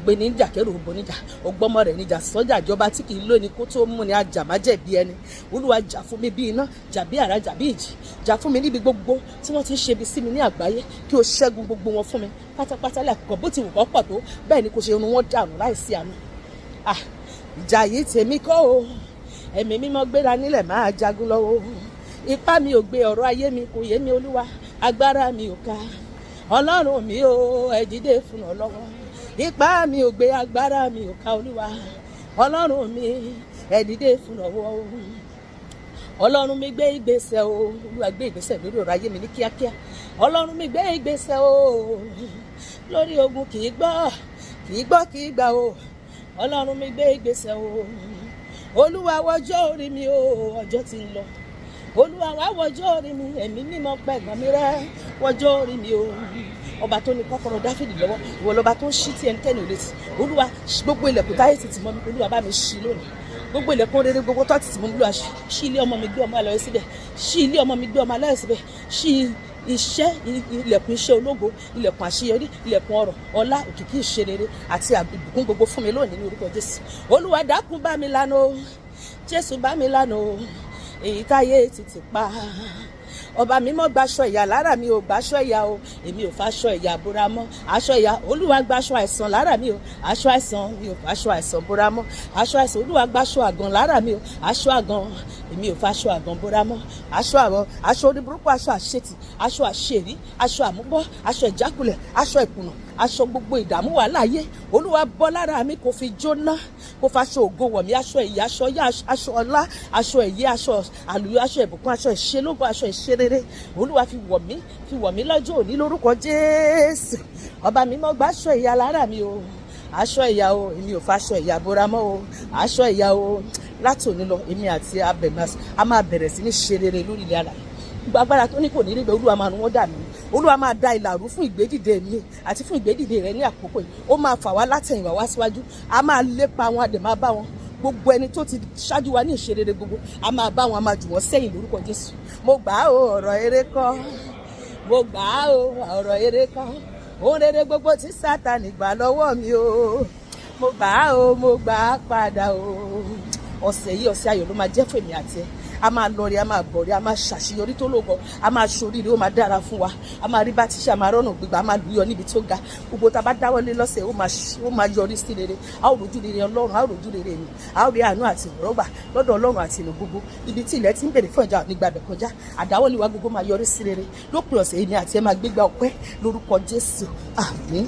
ògbé níjà kẹrù ògbó níjà ògbọ́mọ rẹ̀ níjà sọ́jà ìjọba tí kì í lóni kó tó mú ni ajá má jẹ̀bi ẹni. Olúwa jà fún mi bí iná, jà bí àrá, jà bí ìjì, jà fún mi níbi gbogbo tí wọ́n ti ń ṣe ibi sí mi ní àgbáyé, kí o ṣẹ́gun gbogbo wọn fún mi pátápátá lẹ́kọ̀ọ́ bó ti wù kọ́ pọ̀ tó bẹ́ẹ̀ ni kò ṣe irun wọn dànù láìsí àánú. Ìjà yìí tèmi kọ́ o, ẹ̀mí mímọ́ gbéra nílẹ̀ máa jagun lọ́wọ́. Ipá mi ò gbé, ọ̀rọ̀ ayé mi kò yé mi Olúwa, agbára mi ò ká. Ọlọ́run mi ò ẹ dìde fún ọ lọ́wọ́. Ipá mi ò gbé, agbára mi ò ká Olúwa. Ọlọ́run mi ẹ dìde fún lọ́wọ́. Ọlọ́run mi gbé ìgbésẹ̀ o, Olúwa gbé ìgbésẹ̀ lórí ọ̀rọ̀ ayé mi ní kíákíá. Ọlọ́run mi gbé ìgbésẹ̀ o, lórí ogun kì í gbọ́, kì í gbọ́, kì í gbà o. Ọlọ́run mi gbé ìgbésẹ̀ o. Olúwa wọjọ́ orí mi o, ọjọ́ ti ń lọ. Olúwa wá wọjọ́ orí mi, ẹ̀mí mímọ́ pẹ̀gàn mi rẹ́, wọjọ́ orí mi o. Ọba tó ní kọ́kọ́rọ́ Dáfídì lọ́wọ́, ìwọ lọ́ba tó ń ṣí tí ẹnikẹ́ni ò lè tì. Olúwa gbogbo ilẹ̀kùn táyé ti tì mọ́ mi, Olúwa bá mi ṣí lónìí. Gbogbo ilẹ̀kùn rere gbogbo tó ti tì mọ́ mi, Olúwa ṣí ilé ọmọ mi gbé ọmọ aláyọ̀ síbẹ̀, ṣí ilé ọmọ mi gbé ọmọ aláyọ̀ síbẹ̀, ṣí iṣẹ́, ilẹ̀kùn iṣẹ́ ológo, ilẹ̀kùn àṣeyọrí, ilẹ̀kùn ọrọ̀, ọlá, òkìkí, ìṣerere àti ìbùkún gbogbo fún mi lónìí ní orúkọ Jésù. Olúwa dákun bá mi lànà o, Jésù bá mi lànà o, èyí táyé ti tì pa. Ọba mímọ́ gbaṣọ ìyà lára mi ò gbaṣọ ìyà o, èmi ò faṣọ ìyà bora mọ́. Aṣọ ìyà Olúwa gbaṣọ àìsàn lára mi o, aṣọ àìsàn mi ò faṣọ àìsàn bora mọ́. Aṣọ àìsàn Olúwa gbaṣọ àgàn lára mi o, aṣọ àgàn èmi ò faṣọ àgàn bora mọ́. Aṣọ àgàn, aṣọ oníburúkú, aṣọ àṣetì, aṣọ àṣèrí, aṣọ àmúbọ́, aṣọ ìjákulẹ̀, aṣọ ìkùnà, aṣọ gbogbo ìdààmú wà láyé. Olúwa bọ́ lára mi kò fi jóná, kò faṣọ ògo wọ̀ mí, aṣọ ìyà, aṣọ yá, aṣọ ọlá, aṣọ ẹ̀yẹ, aṣọ àlùyọ, aṣọ ìbùkún, aṣọ ìṣelógo, aṣọ ìṣerere. Olúwa fi wọ̀ mí lọ́jọ́ òní lórúkọ Jésù. Ọba mímọ́ gbaṣọ ìyà lára mi o, aṣọ ìyà o, èmi ò faṣọ ìyà bora mọ́ o, aṣọ ìyà o. Láti òní lọ èmi àti a máa bẹ̀rẹ̀ sí ní ṣe rere lórí ilẹ̀ alààyè. Gbogbo agbára tó ní kò ní rí bẹ́ẹ̀ Olúwa máa run wọ́n dànù. Olúwa máa da ìlàrú fún ìgbédìde mi àti fún ìgbédìde rẹ ní àkókò yìí. Ó máa fà wá látẹ̀yìnwá wá síwájú, a máa lépa wọn, a dẹ̀ máa bá wọn. Gbogbo ẹni tó ti ṣáájú wa ní ìṣerere gbogbo, a máa bá wọn, a máa jù wọ́n sẹ́yìn lórúkọ Jésù. Mo gbà á o, ọ̀rọ̀ eré kọ́. Mo gbà á o, ọ̀rọ̀ eré kọ́. Ohun rere gbogbo tí Sátánì gbà lọ́wọ́ mi o. Mo gbà á o, mo gbà á padà o. Ọ̀sẹ̀ yìí ọ̀sẹ̀ ayọ̀ ló máa jẹ́ fún èmi àti ẹ. A máa lọ rí, a máa bọ̀ rí, a máa ṣàṣeyọrí tó lógo, a máa ṣoríire, ó máa dára fún wa, a máa rí bá ti ṣe, a máa rọ́nà gbígbà, a máa lùyọ níbi tó ga. Gbogbo tá a bá dáwọ́lé lọ́sẹ̀ ó máa yọrí sí rere. A ó rojú rere Ọlọ́run, a ó rojú rere mi, a ó rí àánú àti ìrọ́gbà lọ́dọ̀ Ọlọ́run àti ìlú gbogbo. Ibi tí ilẹ̀ ti ń bèrè fún ìjà nígbàbẹ̀ kọjá, àdáwọ́lé wa gbogbo máa yọrí sí rere. Lópin ọ̀sẹ̀ yìí ni àti ẹ máa gbégbá ọpẹ́ lórúkọ Jésù. Àmín.